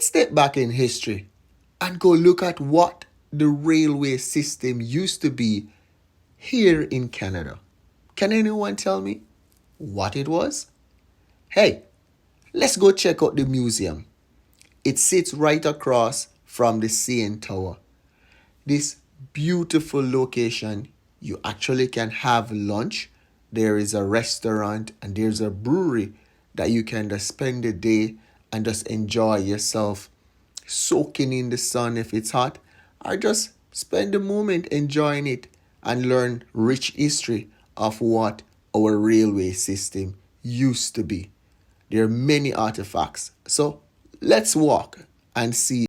step back in history and go look at what the railway system used to be here in Canada. Can anyone tell me what it was? Hey, let's go check out the museum. It sits right across from the CN Tower. This beautiful location, you actually can have lunch. There is a restaurant and there's a brewery that you can just spend the day and just enjoy yourself, soaking in the sun if it's hot, or just spend the moment enjoying it and learn rich history of what our railway system used to be. There are many artifacts. So let's walk and see.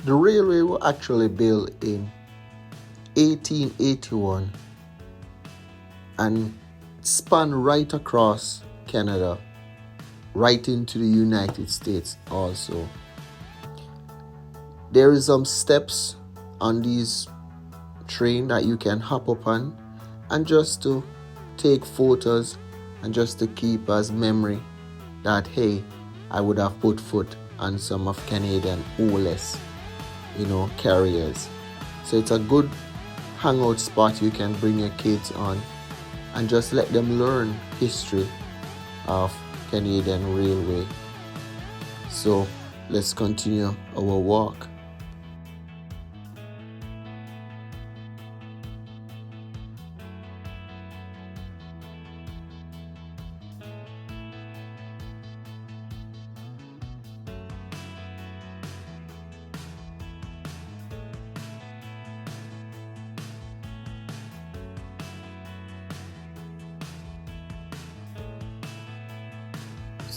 The railway was actually built in 1881 and span right across Canada, right into the United States also. There is some steps on these train that you can hop up on and just to take photos and just to keep as memory that hey, I would have put foot on some of Canadian oldest, carriers. So it's a good hangout spot you can bring your kids on and just let them learn history of Canadian Railway. So let's continue our walk.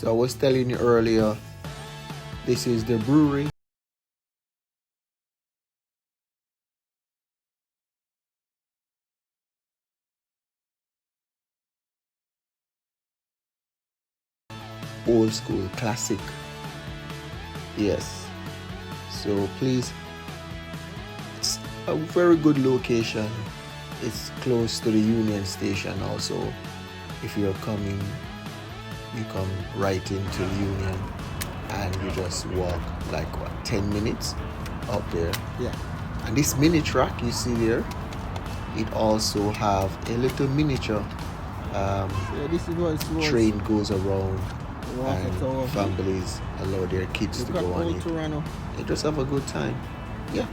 So I was telling you earlier, this is the brewery. Old school, classic. Yes. So please, it's a very good location. It's close to the Union Station also. If you're coming, you come right into the Union and you just walk like 10 minutes up there. Yeah. And this mini track you see there, it also have a little miniature this is what train goes around and families allow their kids to go on it. They just have a good time. Yeah.